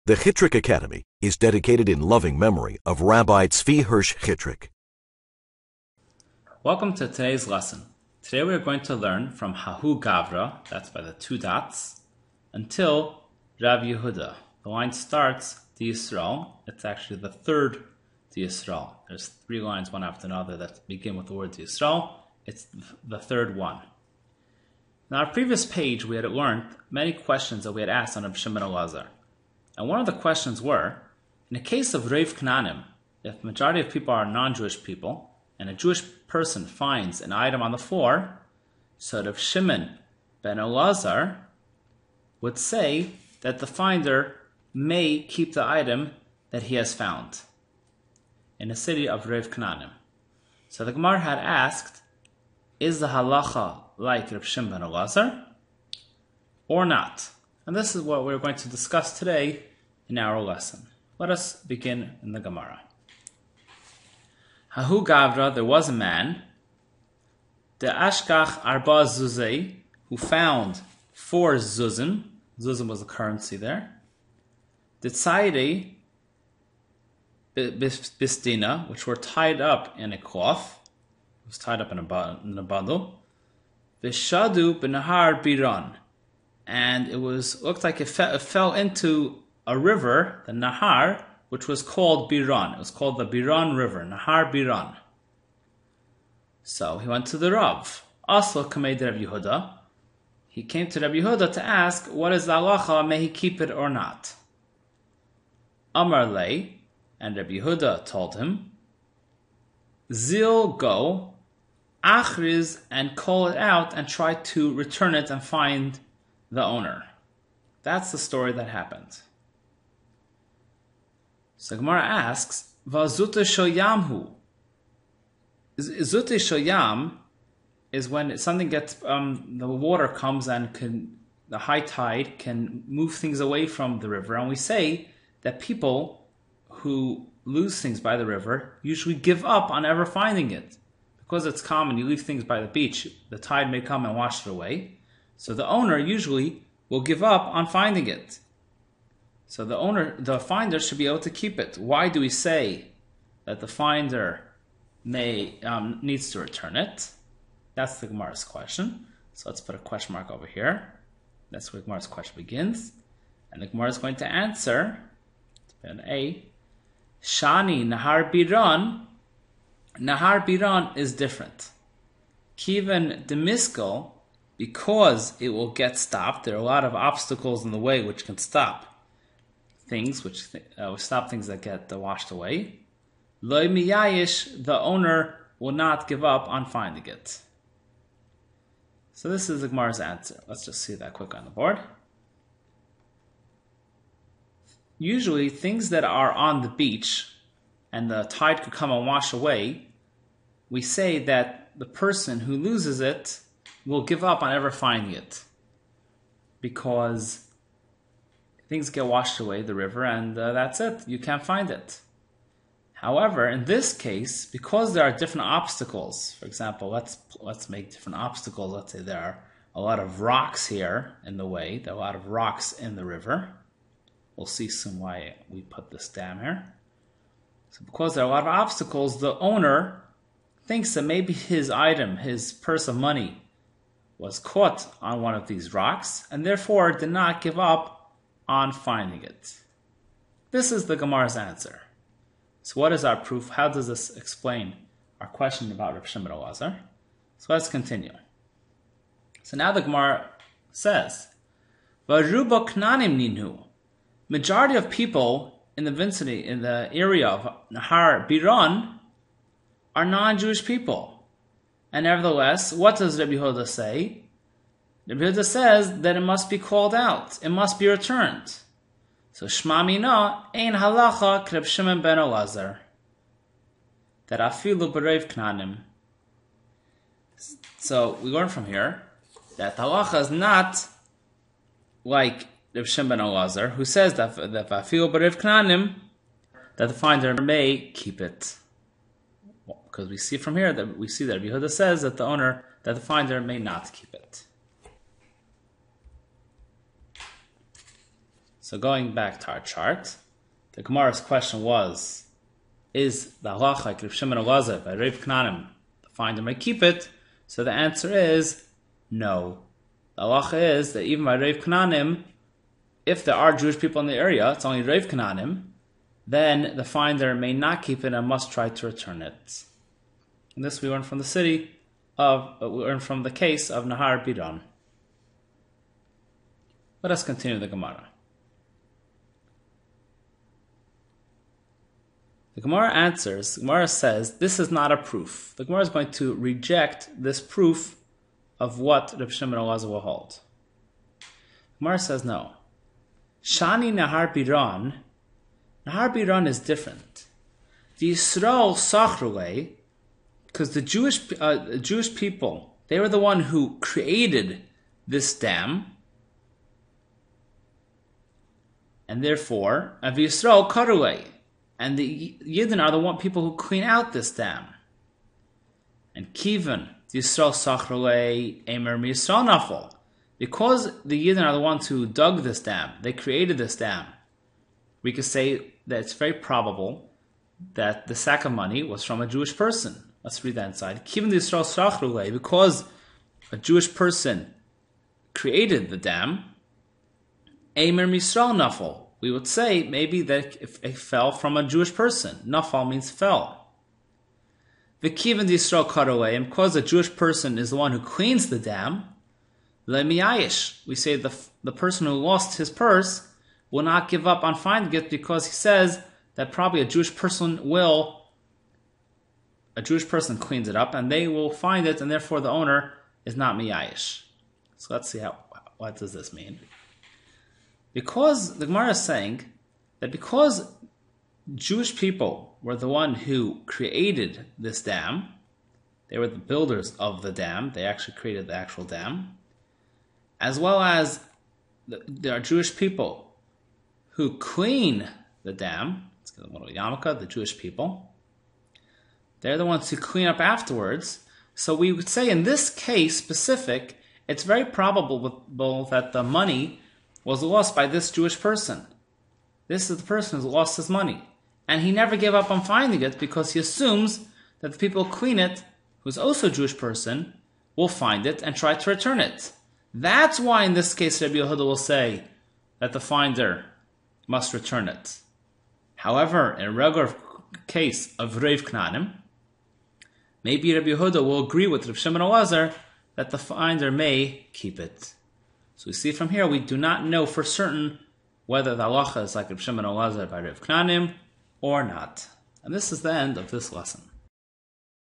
The Chitrik Academy is dedicated in loving memory of Rabbi Tzvi Hirsh Chitrik. Welcome to today's lesson. Today we are going to learn from Hahu Gavra, that's by the two dots, until Rav Yehuda. The line starts the Yisrael. It's actually the third the Yisrael. There's three lines one after another that begin with the word Yisrael. It's the third one. In our previous page, we had learned many questions that we had asked on Reb Shimon Elazar. And one of the questions were, in a case of Reiv Knanim, if the majority of people are non-Jewish people, and a Jewish person finds an item on the floor, so Reb Shimon ben Elazar would say that the finder may keep the item that he has found in the city of Reiv Knanim. So the Gemara had asked, is the halacha like Reb Shimon ben Elazar or not? And this is what we're going to discuss today in our lesson. Let us begin in the Gemara. Hahu Gavra, there was a man, the Ashkach Arba Zuzei, who found 4 zuzim. Zuzim was the currency there. The Tzairi Bistina, which were tied up in a cloth. It was tied up in a bundle. Vishadu Benahar Biran. And it looked like it fell into a river, the Nahar, which was called Biran. It was called the Biran River, Nahar Biran. So he went to the Rav. Also, Kamed Rav Yehuda. He came to Rav Yehuda to ask, what is the halacha, may he keep it or not? Amar lei, and Rav Yehuda told him, Zil, go, achriz, and call it out, and try to return it and find the owner. That's the story that happened. So Gemara asks, Vazute shoyamhu. Zute shoyam is when something gets, the water comes and the high tide can move things away from the river. And we say that people who lose things by the river usually give up on ever finding it. Because it's common, you leave things by the beach, the tide may come and wash it away. So the owner usually will give up on finding it. So the finder should be able to keep it. Why do we say that the finder needs to return it? That's the Gemara's question. So let's put a question mark over here. That's where Gemara's question begins. And the Gemara is going to answer, an A, Shani Nahar Biran. Nahar Biran is different. Kivan Demiskal, because it will get stopped. There are a lot of obstacles in the way which can stop things, which stop things that get washed away. Loi miyayish, the owner will not give up on finding it. So this is the Gemara's answer. Let's just see that quick on the board. Usually things that are on the beach and the tide could come and wash away, we say that the person who loses it will give up on ever finding it because things get washed away, the river, and that's it. You can't find it. However, in this case, because there are different obstacles, for example, let's make different obstacles. Let's say there are a lot of rocks here in the way. There are a lot of rocks in the river. We'll see soon why we put this dam here. So because there are a lot of obstacles, the owner thinks that maybe his item, his purse of money, was caught on one of these rocks, and therefore did not give up on finding it. This is the Gemara's answer. So what is our proof? How does this explain our question about Reb Shimon Elazar? So let's continue. So now the Gemara says, Varuba Knanim Ninhu. Majority of people in the vicinity, in the area of Nahar Biran, are non-Jewish people. And nevertheless, what does Rabbi Yehuda say? Rabbi Yehuda says that it must be called out. It must be returned. So Shma Mina ein halacha Reb Shimon ben Elazar. That afilu b'reiv knanim. So we learn from here that halacha is not like Reb Shimon ben Elazar, who says that afilu b'reiv knanim, that the finder may keep it. Because we see from here that Rabbi Yehuda says that the finder may not keep it. So going back to our chart, the Gemara's question was, is the halacha like Rav Shimon Elazar by Rav Knanim, the finder may keep it? So the answer is no. The halacha is that even by Rav Knanim, if there are Jewish people in the area, it's only Rav Knanim, then the finder may not keep it and must try to return it. And this we learn from the case of Nahar Biran. Let us continue the Gemara. The Gemara answers, the Gemara says, this is not a proof. The Gemara is going to reject this proof of what Reb Shimon Elazar will hold. The Gemara says no. Shani Nahar Biran is different. The Yisrael Sachrule, because the Jewish people, they were the one who created this dam, and therefore, Av Yisrael Karule, and the Yidden are the people who clean out this dam. And Kivan, the Yisrael Sachrule, Emer Yisrael Nafal, because the Yidden are the ones who dug this dam, they created this dam, we could say that it's very probable that the sack of money was from a Jewish person. Let's read that inside. Kivan the Yisrael Sachrule, because a Jewish person created the dam, Emer Yisrael Nafal, we would say maybe that it fell from a Jewish person. Nafal means fell. The Kivan the Yisrael Karole, and because a Jewish person is the one who cleans the dam, Lemiyayish, we say the person who lost his purse will not give up on finding it because he says that probably a Jewish person cleans it up and they will find it, and therefore the owner is not miyayish. So let's see what does this mean? Because the Gemara is saying that because Jewish people were the one who created this dam, they were the builders of the dam, they actually created the actual dam, as well as there are Jewish people who clean the dam. Let's get a little yarmulke, the Jewish people. They're the ones who clean up afterwards. So we would say in this case specific, it's very probable that the money was lost by this Jewish person. This is the person who lost his money. And he never gave up on finding it because he assumes that the people who clean it, who's also a Jewish person, will find it and try to return it. That's why in this case Rabbi Yehuda will say that the finder must return it. However, in a regular case of Rav Knanim, maybe Rabbi Yehuda will agree with Rav Shimon Elazar that the finder may keep it. So we see from here, we do not know for certain whether the halacha is like Rav Shimon Elazar by Rav Knanim or not. And this is the end of this lesson.